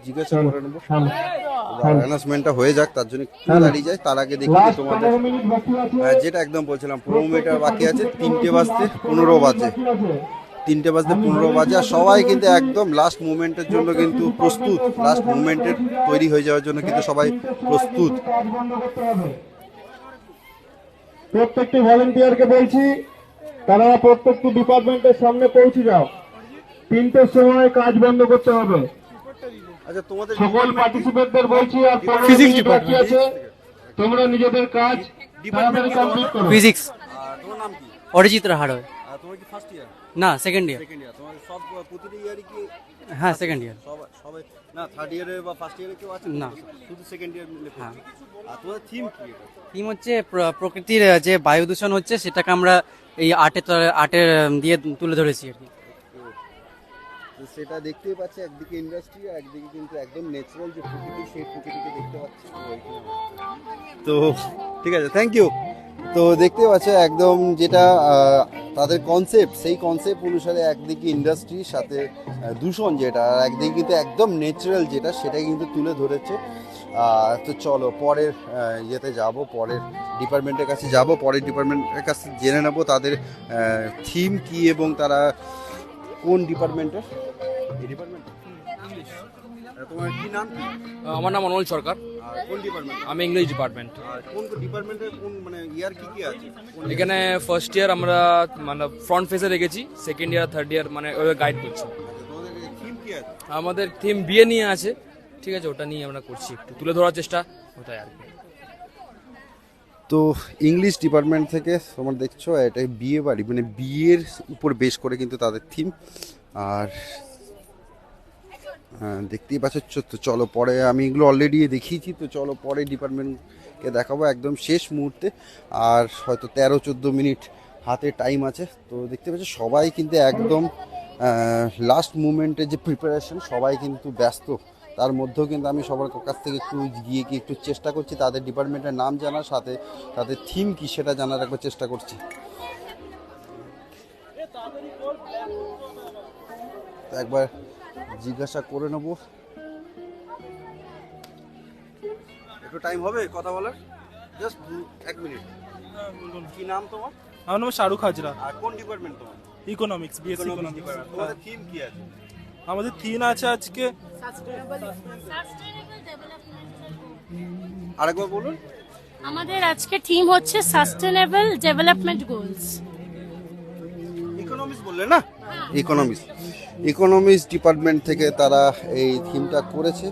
জিজ্ঞাসা করে নেবো। অ্যানাউন্সমেন্টটা হয়ে যাক, তার জন্য একটু দাঁড়িয়ে যায়। তার আগে দেখি তোমাদের যেটা একদম বলছিলাম 15 মিনিট বাকি আছে, 3টে বাজতে 15 বাজে। 3:15 বাজে, আর সবাই কিন্তু একদম লাস্ট মুভমেন্টের জন্য কিন্তু প্রস্তুত, লাস্ট মুভমেন্টের তৈরি হয়ে যাওয়ার জন্য কিন্তু সবাই প্রস্তুত। প্রত্যেকটি ভলেন্টিয়ারকে বলছি তারা প্রত্যেকটি ডিপার্টমেন্টের সামনে পৌঁছে যাও, 3টের সময় কাজ বন্ধ করতে হবে। আচ্ছা, তোমাদের সকল পার্টিসিপেন্টদের বলছি আর ফিজিক্স ডিপার্টমেন্ট আছে, তোমরা নিজেদের কাজ তাড়াতাড়ি কমপ্লিট করো। ফিজিক্স। তোমার নাম কি? অরিজিৎ রাহাড়য়। তোমার কি ফার্স্ট ইয়ার? না, সেকেন্ড ইয়ার। Second year. তোমার সব প্রতিটি ইয়ারই কি? হ্যাঁ, সেকেন্ড ইয়ার। সবাই না, থার্ড ইয়ারে বা ফার্স্ট ইয়ারে কেউ আছে না, শুধু সেকেন্ড ইয়ার মিলে? হ্যাঁ। আর তোমাদের থিম কি এটা? থিম হচ্ছে প্রকৃতির যে বায়ু দূষণ হচ্ছে সেটাকে আমরা এই আর্টের দিয়ে তুলে ধরেছি আর কি। তো সেটা দেখতেই পাচ্ছি, একদিকে ইন্ডাস্ট্রি আর একদিকে কিন্তু একদম ন্যাচারাল যে প্রকৃতি, সেই প্রকৃতিকে দেখতে পাচ্ছি। তো ঠিক আছে, থ্যাংক ইউ। তো দেখতে পাচ্ছ একদম যেটা তাদের কনসেপ্ট, সেই কনসেপ্ট অনুসারে একদিকে ইন্ডাস্ট্রির সাথে দূষণ যেটা, আর একদিকে কিন্তু একদম ন্যাচারাল যেটা, সেটাই কিন্তু তুলে ধরেছে। তো চলো পরের ইয়েতে যাব, পরের ডিপার্টমেন্টের কাছে যাব, পরের ডিপার্টমেন্টের কাছে জেনে নেব তাদের থিম কি এবং তারা কোন ডিপার্টমেন্টের। এই ডিপার্টমেন্ট তোমার কি নাম? আমার নাম অনল সরকার। আর কোন ডিপার্টমেন্ট? আমি ইংলিশ ডিপার্টমেন্ট। আর কোন ডিপার্টমেন্টের কোন মানে ইয়ার কি কি আছে? এখানে ফার্স্ট ইয়ার আমরা মানে ফ্রন্ট ফেসে রেখেছি, সেকেন্ড ইয়ার থার্ড ইয়ার মানে ওইভাবে গাইড করছি। তোমাদের থিম কি আছে? আমাদের থিম বিয়ে নিয়ে আছে, ঠিক আছে, ওটা নিয়ে আমরা করছি, একটু তুলে ধরার চেষ্টা ওটাই আর কি। তো ইংলিশ ডিপার্টমেন্ট থেকে তোমার দেখছো এটা বিয়ে বাড়ি, মানে বিয়ের উপর বেশ করে কিন্তু তাদের থিম। আর দেখতেই পাচ্ছ। তো চলো পরে, আমি এগুলো অলরেডি দেখিয়েছি, তো চলো পরে ডিপার্টমেন্টকে দেখাবো একদম শেষ মুহূর্তে। আর হয়তো 13-14 মিনিট হাতে টাইম আছে। তো দেখতে পাচ্ছ সবাই কিন্তু একদম লাস্ট মুভমেন্টের যে প্রিপারেশন, সবাই কিন্তু ব্যস্ত। তার মধ্যেও কিন্তু আমি সবার কাছ থেকে একটু গিয়ে একটু চেষ্টা করছি তাদের ডিপার্টমেন্টের নাম জানার, সাথে তাদের থিম কি সেটা জানার একবার চেষ্টা করছি। একবার জিজ্ঞাসা করে নেবো। একটু টাইম হবে কথা বলার? Just 1 minute. কি নাম তোমার? আমার নাম শাহরুখ হাজরা। আর কোন ডিপার্টমেন্ট তোমার? Economics, BSc economics. তোমাদের থিম কি আছে? আমাদের থিম আছে আজকে আরেকবার বলুন। আমাদের আজকে থিম হচ্ছে সাস্টেনেবল ডেভেলপমেন্ট গোলস। ইকোনমিক্স বললেন না? ইকোনমিক্স ডিপার্টমেন্ট থেকে তারা এই থিমটা করেছে।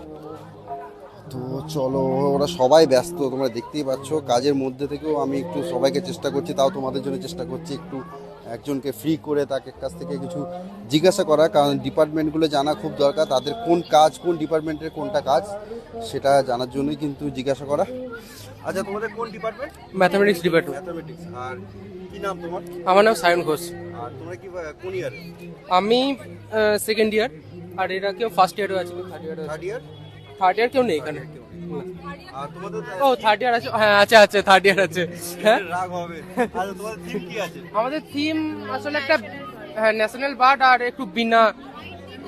তো চলো, ওরা সবাই ব্যস্ত, তোমরা দেখতেই পাচ্ছ। কাজের মধ্যে থেকেও আমি একটু সবাইকে চেষ্টা করছি, তাও তোমাদের জন্য চেষ্টা করছি একটু একজনকে ফ্রি করে তাকে কাছ থেকে কিছু জিজ্ঞাসা করা, কারণ ডিপার্টমেন্টগুলো জানা খুব দরকার, তাদের কোন কাজ, কোন ডিপার্টমেন্টের কোনটা কাজ সেটা জানার জন্যই কিন্তু জিজ্ঞাসা করা। আচ্ছা, তোমাদের কোন ডিপার্টমেন্ট? Mathematics department. ম্যাথামেটিক্স। আর কি নাম তোমার? আমার নাম সায়ন ঘোষ। আর তোমরা কি কোন ইয়ার? আমি সেকেন্ড ইয়ার, আর এরা কেউ ফার্স্ট ইয়ারও আছে, থার্ড ইয়ার। থার্ড ইয়ার কেউ নেই এখানে। আর তোমাদের ও থার্ড ইয়ার আছে, হ্যাঁ আছে আছে, থার্ড ইয়ার আছে। হ্যাঁ, রাগ হবে। আচ্ছা, তোমাদের থিম কি আছে? আমাদের থিম আসলে একটা ন্যাশনাল বার্ড আর একটু বিনা,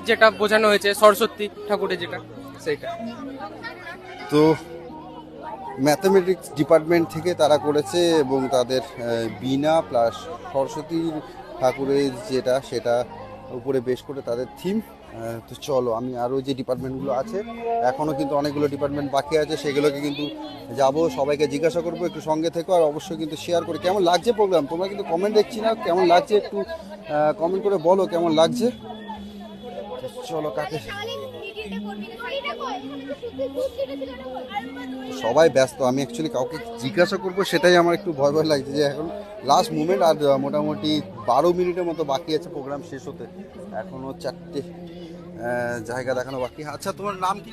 যেটা বোঝানো হয়েছে সরস্বতী ঠাকুরের যেটা, সেইটা। তো ম্যাথামেটিক্স ডিপার্টমেন্ট থেকে তারা করেছে এবং তাদের বীণা প্লাস সরস্বতী ঠাকুরের যেটা, সেটা উপরে বেশ করে তাদের থিম। তো চলো, আমি আরও যে ডিপার্টমেন্টগুলো আছে, এখনও কিন্তু অনেকগুলো ডিপার্টমেন্ট বাকি আছে, সেগুলোকে কিন্তু যাব, সবাইকে জিজ্ঞাসা করবো। একটু সঙ্গে থেকো, আর অবশ্যই কিন্তু শেয়ার করে কেমন লাগছে প্রোগ্রাম। তোমরা কিন্তু কমেন্ট দেখছি না, কেমন লাগছে একটু কমেন্ট করে বলো কেমন লাগছে। চলো, কাকে সবাই ব্যস্ত, আমি অ্যাকচুয়ালি কাউকে জিজ্ঞাসা করবো সেটাই আমার একটু ভয় ভয় লাগছে, যে এখন লাস্ট মুভমেন্ট আর মোটামুটি 12 মিনিটের মতো বাকি আছে প্রোগ্রাম শেষ হতে, এখনো 4টে জায়গা দেখানো বাকি। আচ্ছা, তোমার নাম কি?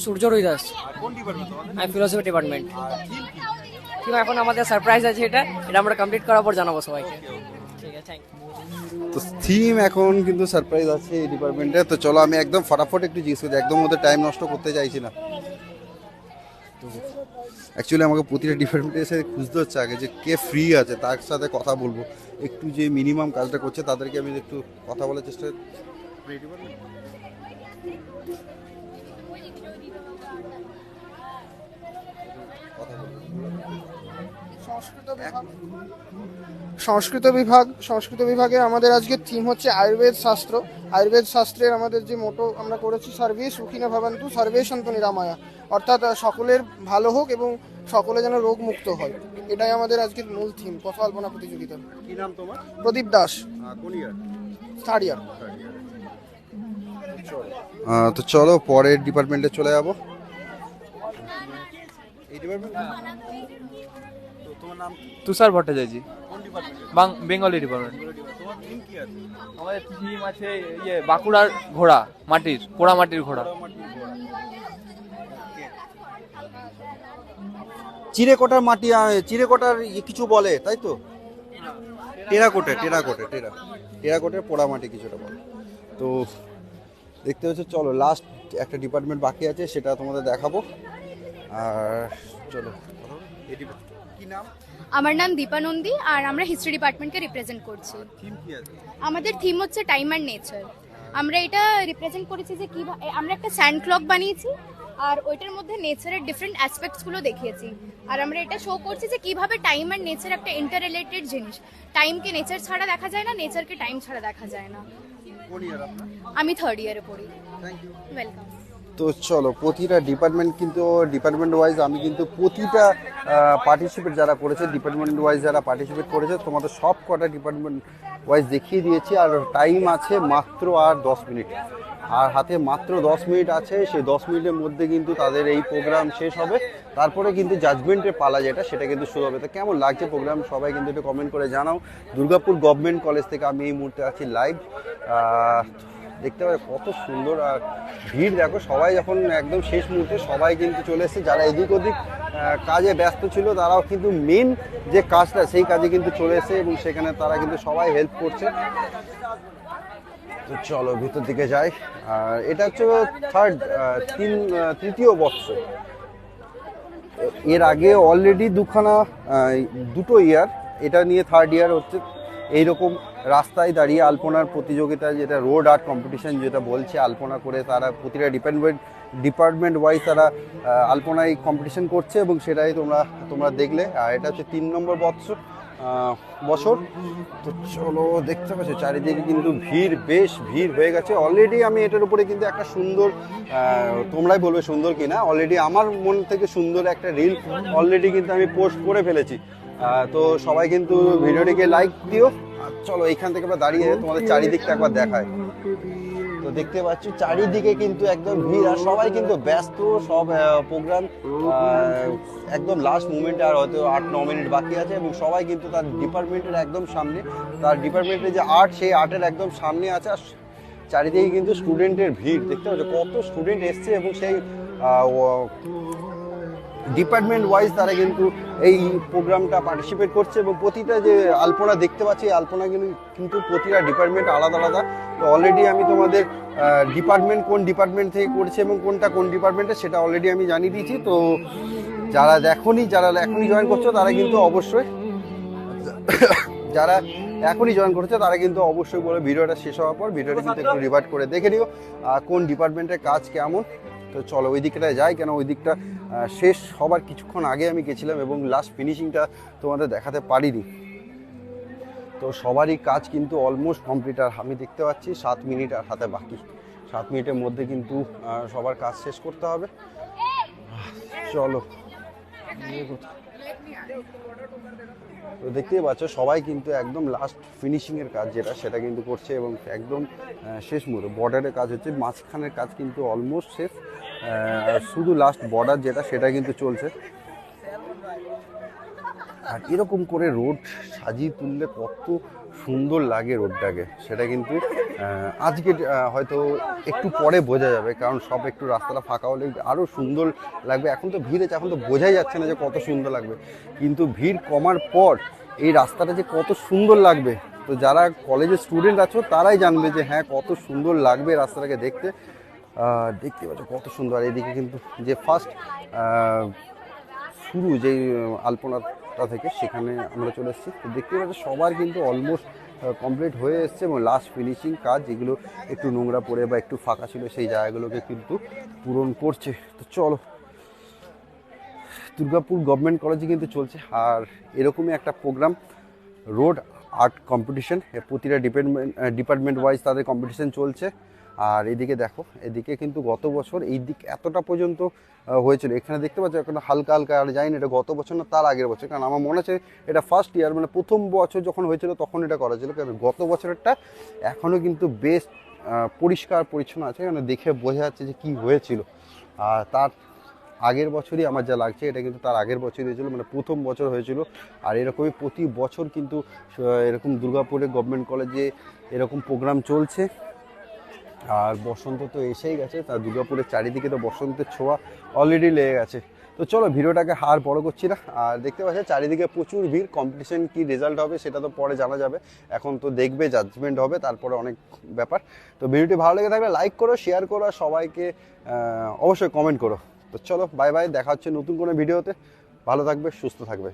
সূর্য রুইদাস। আর কোন ডিপার্টমেন্ট? আমি ফিলোসফি ডিপার্টমেন্ট। আর থিম কি? থিম এখন আমাদের সারপ্রাইজ আছে, এটা আমরা কমপ্লিট করার পর জানাবো সবাইকে। ঠিক আছে, থ্যাংক ইউ। তো থিম এখন কিন্তু সারপ্রাইজ আছে এই ডিপার্টমেন্টে। তো চলো, আমি একদম ফটাফট একটু জিজ্ঞেস করি, একদম ওদের টাইম নষ্ট করতে চাইছি না। তো অ্যাকচুয়ালি আমাকে প্রতিটা ডিপার্টমেন্টে এসে খুঁজতে হচ্ছে আগে যে কে ফ্রি আছে, তার সাথে কথা বলবো, একটু যে মিনিমাম কাজটা করছে তাদেরকে আমি একটু কথা বলার চেষ্টা। সংস্কৃত বিভাগে আমাদের আজকে থিম হচ্ছে আয়ুর্বেদ শাস্ত্র। আয়ুর্বেদ শাস্ত্রের আমাদের যে মোটো আমরা করেছি সর্বে সুখিনো ভবন্তু সর্বে সন্তু নিরাময়া, অর্থাৎ সকলের ভালো হোক এবং সকলে যেন রোগ মুক্ত হয়, এটাই আমাদের আজকের মূল থিম কথা আলপনা প্রতিযোগিতা। কি নাম তোমার? প্রদীপ দাস, কোন ইয়ার? থার্ড ইয়ার। তো চলো পরের ডিপার্টমেন্টে চলে যাবো। এই ডিপার্টমেন্ট তো তোমার নাম কি? তুষার ভট্টাচার্য, কোন ডিপার্টমেন্ট? Bengali department. তোমার থিম কি আছে? আমাদের থিম আছে বাঁকুড়ার ঘোড়া, পোড়া মাটির ঘোড়া। চিরেকোটার মাটি, চিরেকোটার কিছু বলে তাই তো? টেরাকোটের পোড়া মাটি কিছুটা বলে। তো দেখতে হচ্ছে, চলো লাস্ট একটা ডিপার্টমেন্ট বাকি আছে, সেটা তোমাদের দেখাবো। আর চলো, কি নাম? আমার নাম দীপা নন্দী আর আমরা হিস্ট্রি ডিপার্টমেন্টকে রিপ্রেজেন্ট করছি। থিম কি আছে? আমাদের থিম হচ্ছে টাইম অ্যান্ড নেচার। আমরা এটা রিপ্রেজেন্ট করেছি যে কিভাবে আমরা একটা স্যান্ড ক্লক বানিয়েছি আর ওইটার মধ্যে নেচারের ডিফারেন্ট অ্যাসপেক্টসগুলো দেখিয়েছি। আর আমরা এটা শো করছি যে কিভাবে টাইম অ্যান্ড নেচার একটা ইন্টার রিলেটেড জিনিস। টাইমকে নেচার ছাড়া দেখা যায় না, নেচারকে টাইম ছাড়া দেখা যায় না। কোন ইয়ার আপনার? আমি থার্ড ইয়ারে পড়ি। Thank you. ওয়েলকাম। তো চলো, প্রতিটা ডিপার্টমেন্ট কিন্তু ডিপার্টমেন্ট ওয়াইজ আমি কিন্তু প্রতিটা পার্টিসিপেট যারা করেছে, ডিপার্টমেন্ট ওয়াইজ যারা পার্টিসিপেট করেছে তোমাদের সব কটা ডিপার্টমেন্ট ওয়াইজ দেখিয়ে দিয়েছি। আর টাইম আছে মাত্র আর 10 মিনিট, আর হাতে মাত্র 10 মিনিট আছে। সেই 10 মিনিটের মধ্যে কিন্তু তাদের এই প্রোগ্রাম শেষ হবে, তারপরে কিন্তু জাজমেন্টের পালা যেটা সেটা কিন্তু শুরু হবে। তো কেমন লাগছে প্রোগ্রাম সবাই কিন্তু একটু কমেন্ট করে জানাও। দুর্গাপুর গভর্নমেন্ট কলেজ থেকে আমি এই মুহূর্তে আছি লাইভ। দেখতে পাবে কত সুন্দর, আর ভিড় দেখো, সবাই যখন একদম শেষ মুহূর্তে সবাই কিন্তু চলে এসেছে। যারা এদিক ওদিক কাজে ব্যস্ত ছিল তারাও কিন্তু মেন যে কাজটা সেই কাজে কিন্তু চলে এসেছে এবং সেখানে তারা কিন্তু সবাই হেল্প করছে। তো চলো ভিতর দিকে যাই। আর এটা হচ্ছে তৃতীয় বর্ষ। এর আগে অলরেডি দুটো ইয়ার, এটা নিয়ে থার্ড ইয়ার হচ্ছে। এইরকম রাস্তায় দাঁড়িয়ে আলপনার প্রতিযোগিতা, যেটা রোড আর্ট কম্পিটিশন যেটা বলছে, আলপনা করে তারা প্রতিটা ডিপার্টমেন্ট ওয়াইজ তারা আলপনায় কম্পিটিশন করছে এবং সেটাই তোমরা দেখলে। আর এটা হচ্ছে 3 নম্বর বছর। তো চলো, দেখতে পাচ্ছ চারিদিকে কিন্তু বেশ ভিড় হয়ে গেছে অলরেডি। আমি এটার উপরে কিন্তু একটা সুন্দর, তোমরাই বলবে সুন্দর কিনা, অলরেডি আমার মন থেকে সুন্দর একটা রিল অলরেডি কিন্তু আমি পোস্ট করে ফেলেছি। তো সবাই কিন্তু ভিডিওটিকে লাইক দিও। চলো এইখান থেকে আমরা দাঁড়িয়ে তোমাদের চারিদিকটা একবার দেখায়। তো দেখতে পাচ্ছ চারিদিকে কিন্তু একদম ভিড়, আর সবাই কিন্তু ব্যস্ত। সব প্রোগ্রাম একদম লাস্ট মুমেন্টে, আর হয়তো 8-9 মিনিট বাকি আছে এবং সবাই কিন্তু তার ডিপার্টমেন্টের একদম সামনে, তার ডিপার্টমেন্টের যে আর্ট সেই আর্টের একদম সামনে আছে। আর চারিদিকে কিন্তু স্টুডেন্টের ভিড় দেখতে পাচ্ছ, কত স্টুডেন্ট এসছে এবং সেই ডিপার্টমেন্ট ওয়াইজ তারা কিন্তু এই প্রোগ্রামটা পার্টিসিপেট করছে। এবং প্রতিটা যে আলপনা দেখতে পাচ্ছি, আলপনা কিন্তু প্রতিটা ডিপার্টমেন্ট আলাদা আলাদা। তো অলরেডি আমি তোমাদের কোন ডিপার্টমেন্ট থেকে করছে এবং কোনটা কোন ডিপার্টমেন্টে সেটা অলরেডি আমি জানিয়ে দিয়েছি। তো যারা এখনই জয়েন করছো তারা কিন্তু অবশ্যই তারা কিন্তু অবশ্যই বলে ভিডিওটা শেষ হওয়ার পর ভিডিওটা কিন্তু একটু রিভার্ট করে দেখে নিও কোন ডিপার্টমেন্টের কাজ কেমন। তো চলো ওই দিকটায় যাই, কেন ওই দিকটা শেষ হবার কিছুক্ষণ আগে আমি গেছিলাম এবং লাস্ট ফিনিশিংটা তোমাদের দেখাতে পারিনি। তো সবারই কাজ কিন্তু অলমোস্ট কমপ্লিট। আর আমি দেখতে পাচ্ছি 7 মিনিট আর হাতে বাকি। 7 মিনিটের মধ্যে কিন্তু সবার কাজ শেষ করতে হবে। চলো, তো দেখতেই পাচ্ছ সবাই কিন্তু একদম লাস্ট ফিনিশিংয়ের কাজ যেটা সেটা কিন্তু করছে এবং একদম শেষ মুহূর্তে বর্ডারের কাজ হচ্ছে, মাঝখানের কাজ কিন্তু অলমোস্ট শেষ। শুধু লাস্ট বর্ডার যেটা সেটা কিন্তু চলছে। আর এরকম করে রোড সাজিয়ে তুললে কত সুন্দর লাগে রোডটাকে, সেটা কিন্তু আজকে হয়তো একটু পরে বোঝা যাবে, কারণ সব একটু রাস্তাটা ফাঁকা হলে আরও সুন্দর লাগবে। এখন তো ভিড় আছে, এখন তো বোঝাই যাচ্ছে না যে কত সুন্দর লাগবে, কিন্তু ভিড় কমার পর এই রাস্তাটা যে কত সুন্দর লাগবে, তো যারা কলেজের স্টুডেন্ট আছো তারাই জানবে যে হ্যাঁ কত সুন্দর লাগবে রাস্তাটাকে দেখতে। দেখতে পাচ্ছ কত সুন্দর। এদিকে কিন্তু যে ফার্স্ট শুরু যেই আলপনাটা থেকে সেখানে আমরা চলে এসেছি। তো দেখতে পাচ্ছি সবার কিন্তু অলমোস্ট কমপ্লিট হয়ে এসছে এবং লাস্ট ফিনিশিং কাজ যেগুলো একটু নোংরা পড়ে বা একটু ফাঁকা ছিল সেই জায়গাগুলোকে কিন্তু পূরণ করছে। তো চলো দুর্গাপুর গভর্নমেন্ট কলেজে কিন্তু চলছে। আর এরকমই একটা প্রোগ্রাম রোড আর্ট কম্পিটিশন, প্রতিটা ডিপার্টমেন্ট ওয়াইজ তাদের কম্পিটিশন চলছে। আর এদিকে দেখো, এদিকে কিন্তু গত বছর এই দিক এতটা পর্যন্ত হয়েছিল, এখানে দেখতে পাচ্ছ এখন হালকা হালকা, আর যাইনি এটা গত বছর না তার আগের বছর, কারণ আমার মনে আছে এটা ফার্স্ট ইয়ার, মানে প্রথম বছর যখন হয়েছিল তখন এটা করা ছিল। কারণ গত বছরেরটা এখনও কিন্তু বেশ পরিষ্কার পরিচ্ছন্ন আছে, মানে দেখে বোঝা যাচ্ছে যে কী হয়েছিল। আর তার আগের বছরই আমার যা লাগছে এটা কিন্তু তার আগের বছরই হয়েছিল, মানে প্রথম বছর হয়েছিল। আর এরকমই প্রতি বছর কিন্তু এরকম দুর্গাপুরে গভর্নমেন্ট কলেজে এরকম প্রোগ্রাম চলছে। আর বসন্ত তো এসেই গেছে, তার দুর্গাপুরের চারিদিকে তো বসন্তের ছোঁয়া অলরেডি লেগে গেছে। তো চলো ভিডিওটাকে আর বড় করছি না। আর দেখতে পাচ্ছি চারিদিকে প্রচুর ভিড়, কম্পিটিশন কি রেজাল্ট হবে সেটা তো পরে জানা যাবে, এখন তো দেখবে জাজমেন্ট হবে, তারপরে অনেক ব্যাপার। তো ভিডিওটি ভালো লেগে থাকলে লাইক করো, শেয়ার করো, আর সবাইকে অবশ্যই কমেন্ট করো। তো চলো বাই বাই, দেখা হচ্ছে নতুন কোনো ভিডিওতে। ভালো থাকবে, সুস্থ থাকবে।